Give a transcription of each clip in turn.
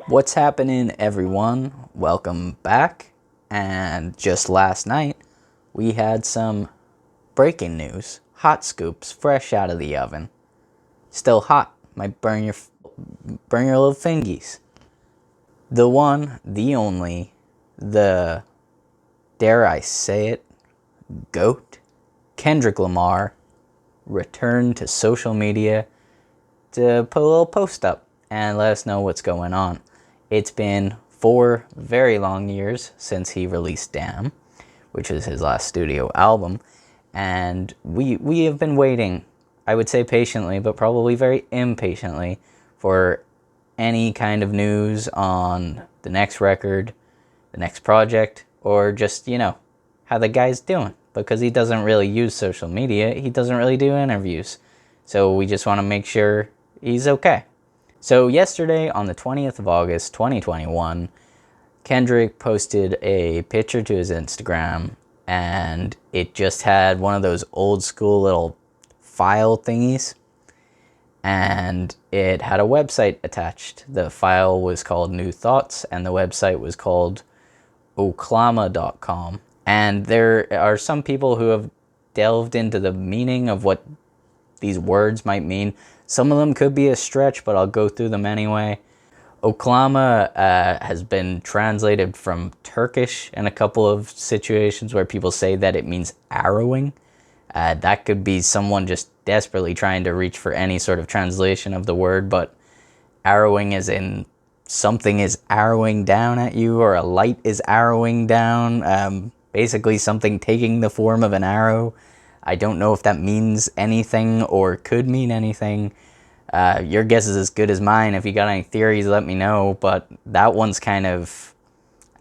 What's happening, everyone? Welcome back. And just last night, we had some breaking news. Hot scoops, fresh out of the oven. Still hot. Might burn your little fingies. The one, the only, the, dare I say it, GOAT, Kendrick Lamar, returned to social media to put a little post up and let us know what's going on. It's been 4 very long years since he released Damn, which is his last studio album, and we have been waiting, I would say patiently, but probably very impatiently, for any kind of news on the next record, the next project, or just, how the guy's doing, because he doesn't really use social media, he doesn't really do interviews, so we just want to make sure he's okay. So yesterday, on the 20th of August, 2021, Kendrick posted a picture to his Instagram, and it just had one of those old school little file thingies, and it had a website attached. The file was called New Thoughts, and the website was called Oklama.com. And there are some people who have delved into the meaning of what these words might mean. Some of them could be a stretch, but I'll go through them anyway. Oklama has been translated from Turkish in a couple of situations where people say that it means arrowing. That could be someone just desperately trying to reach for any sort of translation of the word, but arrowing is in something is arrowing down at you, or a light is arrowing down. Basically something taking the form of an arrow. I don't know if that means anything or could mean anything. Your guess is as good as mine. If you got any theories, let me know. But that one's kind of...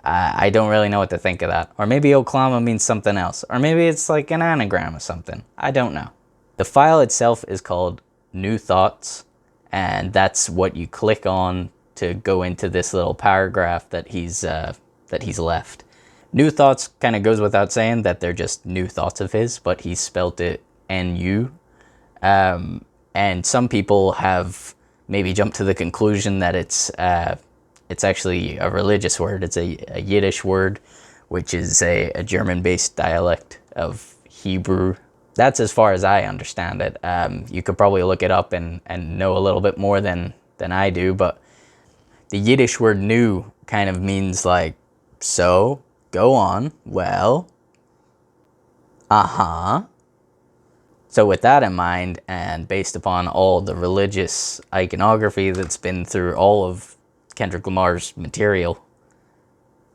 I don't really know what to think of that. Or maybe Oklama means something else. Or maybe it's like an anagram or something. I don't know. The file itself is called New Thoughts. And that's what you click on to go into this little paragraph that he's left. New Thoughts kind of goes without saying that they're just new thoughts of his, but he spelt it N-U. And some people have maybe jumped to the conclusion that it's actually a religious word. It's a Yiddish word, which is a German-based dialect of Hebrew. That's as far as I understand it. You could probably look it up and know a little bit more than I do, but the Yiddish word new kind of means like, so, go on, well, So with that in mind, and based upon all the religious iconography that's been through all of Kendrick Lamar's material,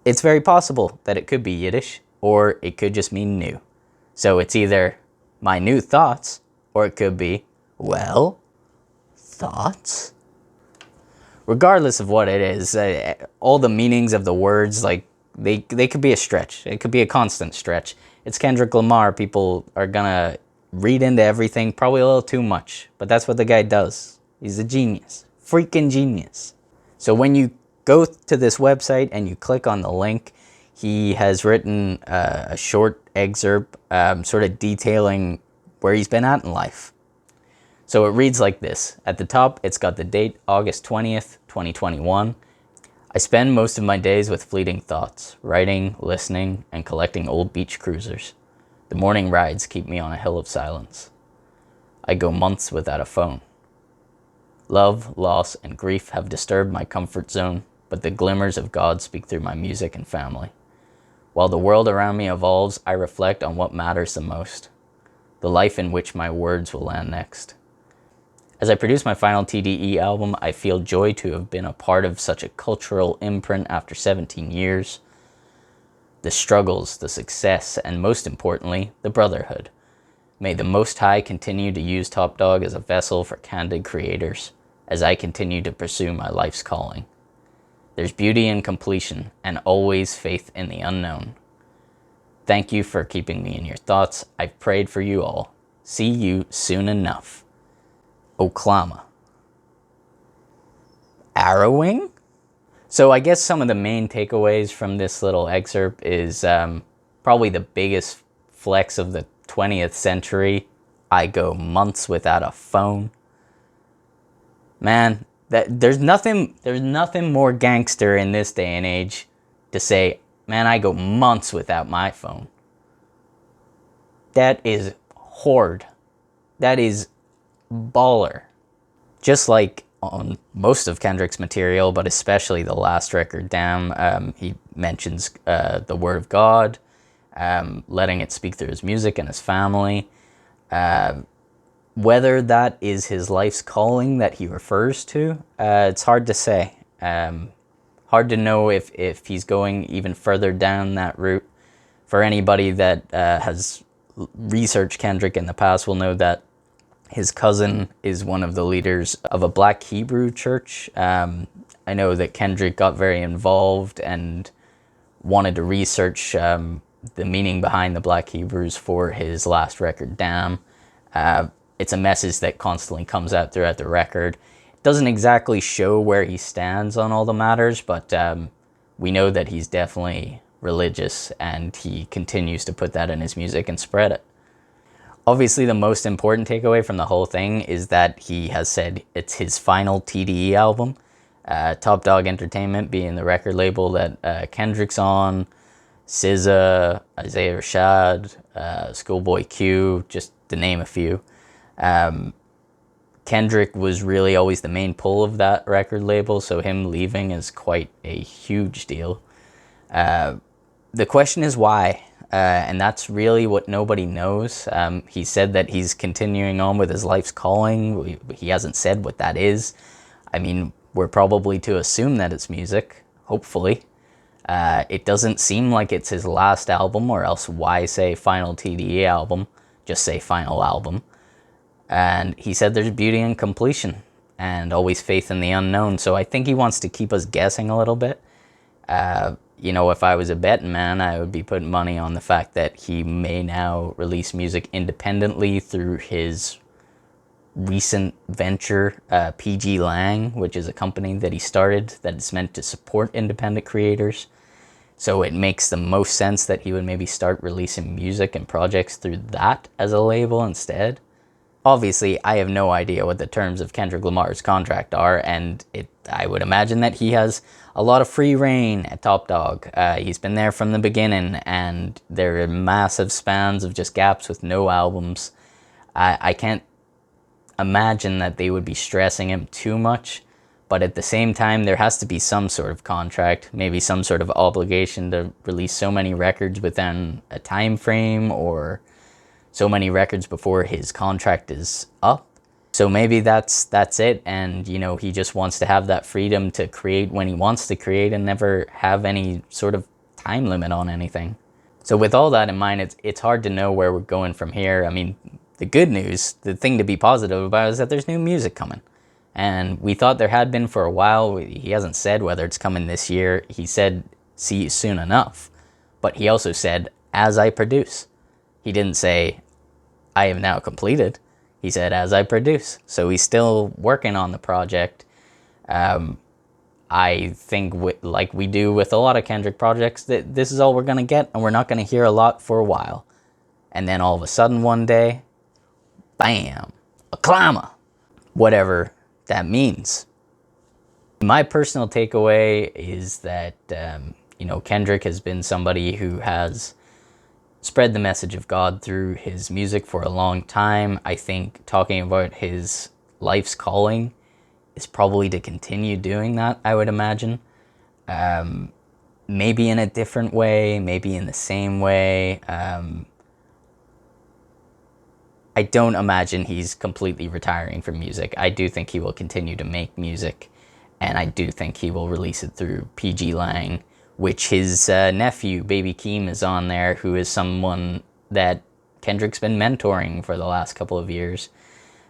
it's very possible that it could be Yiddish, or it could just mean new. So it's either my new thoughts, or it could be, well, thoughts? Regardless of what it is, all the meanings of the words, like, they could be a stretch. It could be a constant stretch. It's Kendrick Lamar. People are gonna read into everything, probably a little too much, but that's what the guy does. He's a genius. Freaking genius. So when you go to this website and you click on the link, he has written a short excerpt sort of detailing where he's been at in life. So it reads like this. At the top, it's got the date, August 20th, 2021. I spend most of my days with fleeting thoughts, writing, listening, and collecting old beach cruisers. The morning rides keep me on a hill of silence. I go months without a phone. Love, loss, and grief have disturbed my comfort zone, but the glimmers of God speak through my music and family. While the world around me evolves, I reflect on what matters the most, the life in which my words will land next. As I produce my final TDE album, I feel joy to have been a part of such a cultural imprint after 17 years. The struggles, the success, and most importantly, the brotherhood. May the Most High continue to use Top Dawg as a vessel for candid creators as I continue to pursue my life's calling. There's beauty in completion and always faith in the unknown. Thank you for keeping me in your thoughts. I've prayed for you all. See you soon enough. Oklama. Arrowing? So I guess some of the main takeaways from this little excerpt is probably the biggest flex of the 20th century. I go months without a phone. Man, there's nothing more gangster in this day and age to say, man, I go months without my phone. That is horde. That is baller. Just like on most of Kendrick's material, but especially the last record, Damn, he mentions the Word of God, letting it speak through his music and his family. Whether that is his life's calling that he refers to, it's hard to say. Hard to know if he's going even further down that route. For anybody that has researched Kendrick in the past will know that his cousin is one of the leaders of a Black Hebrew church. I know that Kendrick got very involved and wanted to research the meaning behind the Black Hebrews for his last record, Damn. It's a message that constantly comes out throughout the record. It doesn't exactly show where he stands on all the matters, but we know that he's definitely religious, and he continues to put that in his music and spread it. Obviously, the most important takeaway from the whole thing is that he has said it's his final TDE album. Dawg Entertainment being the record label that Kendrick's on, SZA, Isaiah Rashad, Schoolboy Q, just to name a few. Kendrick was really always the main pull of that record label, so him leaving is quite a huge deal. The question is why, and that's really what nobody knows. He said that he's continuing on with his life's calling. He hasn't said what that is. I mean, we're probably to assume that it's music, hopefully. It doesn't seem like it's his last album, or else why say final TDE album? Just say final album. And he said there's beauty in completion and always faith in the unknown. So I think he wants to keep us guessing a little bit. You know, if I was a betting man, I would be putting money on the fact that he may now release music independently through his recent venture, PG Lang, which is a company that he started that is meant to support independent creators. So it makes the most sense that he would maybe start releasing music and projects through that as a label instead. Obviously, I have no idea what the terms of Kendrick Lamar's contract are, and I would imagine that he has a lot of free reign at Top Dawg. He's been there from the beginning, and there are massive spans of just gaps with no albums. I can't imagine that they would be stressing him too much, but at the same time, there has to be some sort of contract, maybe some sort of obligation to release so many records within a time frame, or so many records before his contract is up. So maybe that's it, and you know, he just wants to have that freedom to create when he wants to create and never have any sort of time limit on anything. So with all that in mind, it's hard to know where we're going from here. I mean, the good news, the thing to be positive about is that there's new music coming. And we thought there had been for a while. He hasn't said whether it's coming this year. He said, see you soon enough. But he also said, as I produce. He didn't say, I have now completed. He said, as I produce. So he's still working on the project. I think, like we do with a lot of Kendrick projects, that this is all we're going to get, and we're not going to hear a lot for a while. And then all of a sudden one day, bam, Oklama. Whatever that means. My personal takeaway is that, you know, Kendrick has been somebody who has spread the message of God through his music for a long time. I think talking about his life's calling is probably to continue doing that, I would imagine. Maybe in a different way, maybe in the same way. I don't imagine he's completely retiring from music. I do think he will continue to make music, and I do think he will release it through PG Lang, which his nephew, Baby Keem, is on there, who is someone that Kendrick's been mentoring for the last couple of years.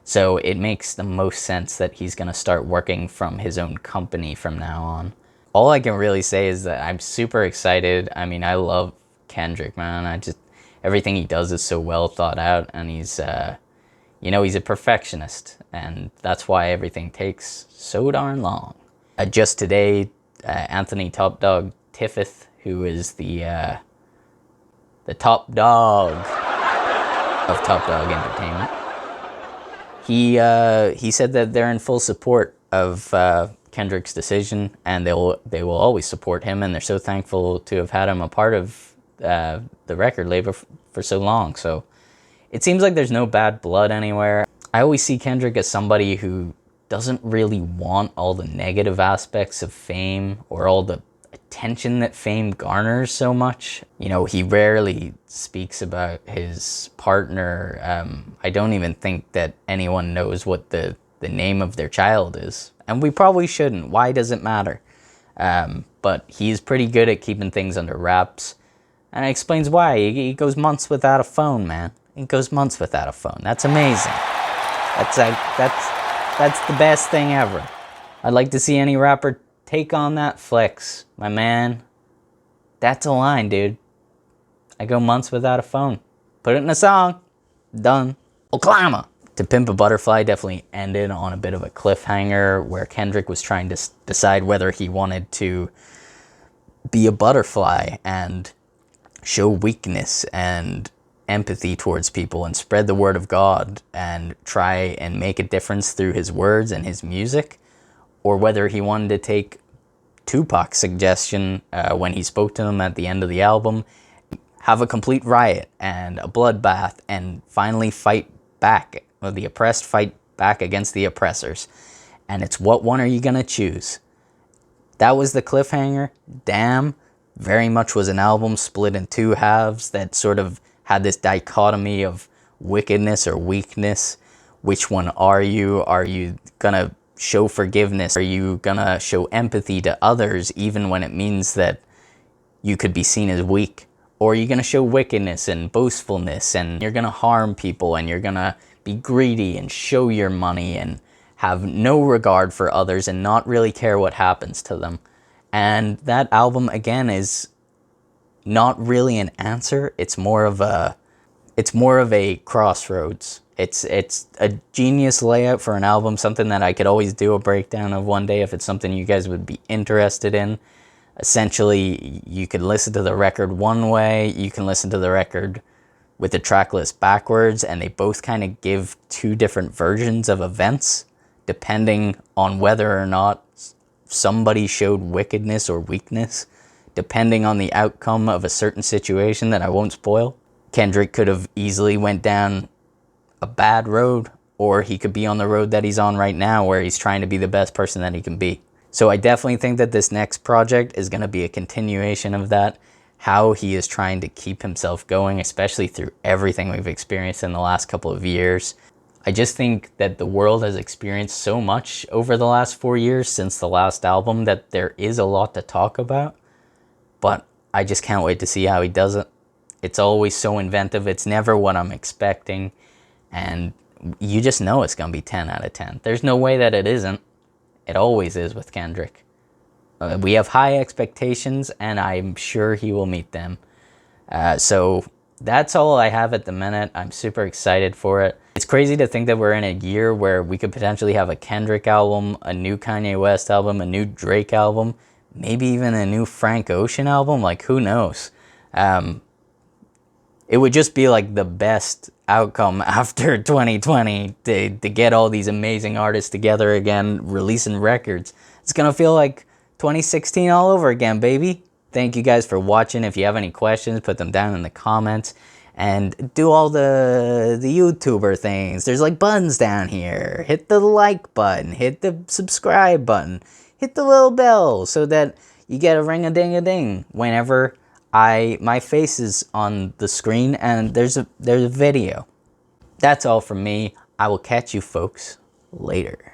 So it makes the most sense that he's going to start working from his own company from now on. All I can really say is that I'm super excited. I mean, I love Kendrick, man. Everything he does is so well thought out, and he's, you know, he's a perfectionist, and that's why everything takes so darn long. Just today, Anthony Top Dawg Tiffith, who is the top dog of Top Dawg Entertainment. He said that they're in full support of Kendrick's decision, and they will always support him, and they're so thankful to have had him a part of the record label for so long. So it seems like there's no bad blood anywhere. I always see Kendrick as somebody who doesn't really want all the negative aspects of fame or all the attention that fame garners so much. You know, he rarely speaks about his partner. I don't even think that anyone knows what the name of their child is. And we probably shouldn't. Why does it matter? But he's pretty good at keeping things under wraps. And it explains why. He goes months without a phone, man. He goes months without a phone. That's amazing. That's the best thing ever. I'd like to see any rapper take on that flex. My man, that's a line, dude. I go months without a phone. Put it in a song. Done. Oklama. To Pimp a Butterfly definitely ended on a bit of a cliffhanger where Kendrick was trying to decide whether he wanted to be a butterfly and show weakness and empathy towards people and spread the word of God and try and make a difference through his words and his music, or whether he wanted to take Tupac's suggestion when he spoke to them at the end of the album, have a complete riot and a bloodbath and finally fight back. The oppressed fight back against the oppressors. And it's what one are you going to choose? That was the cliffhanger. Damn. Very much was an album split in two halves that sort of had this dichotomy of wickedness or weakness. Which one are you? Are you going to show forgiveness? Are you going to show empathy to others even when it means that you could be seen as weak? Or are you going to show wickedness and boastfulness and you're going to harm people and you're going to be greedy and show your money and have no regard for others and not really care what happens to them? And that album, again, is not really an answer. It's more of a crossroads. It's a genius layout for an album, something that I could always do a breakdown of one day if it's something you guys would be interested in. Essentially, you can listen to the record one way, you can listen to the record with the track list backwards, and they both kind of give two different versions of events depending on whether or not somebody showed wickedness or weakness, depending on the outcome of a certain situation that I won't spoil. Kendrick could have easily went down a bad road, or he could be on the road that he's on right now where he's trying to be the best person that he can be. So I definitely think that this next project is going to be a continuation of that, how he is trying to keep himself going, especially through everything we've experienced in the last couple of years. I just think that the world has experienced so much over the last 4 years since the last album that there is a lot to talk about, but I just can't wait to see how he does it. It's always so inventive. It's never what I'm expecting, and you just know it's going to be 10 out of 10. There's no way that it isn't. It always is with Kendrick. We have high expectations, and I'm sure he will meet them. So that's all I have at the minute. I'm super excited for it. It's crazy to think that we're in a year where we could potentially have a Kendrick album, a new Kanye West album, a new Drake album, maybe even a new Frank Ocean album. Like, who knows? It would just be like the best outcome after 2020 to get all these amazing artists together again, releasing records. It's going to feel like 2016 all over again, baby. Thank you guys for watching. If you have any questions, put them down in the comments. And do all the YouTuber things. There's like buttons down here. Hit the like button. Hit the subscribe button. Hit the little bell so that you get a ring-a-ding-a-ding whenever my face is on the screen and there's a video. That's all from me. I will catch you folks later.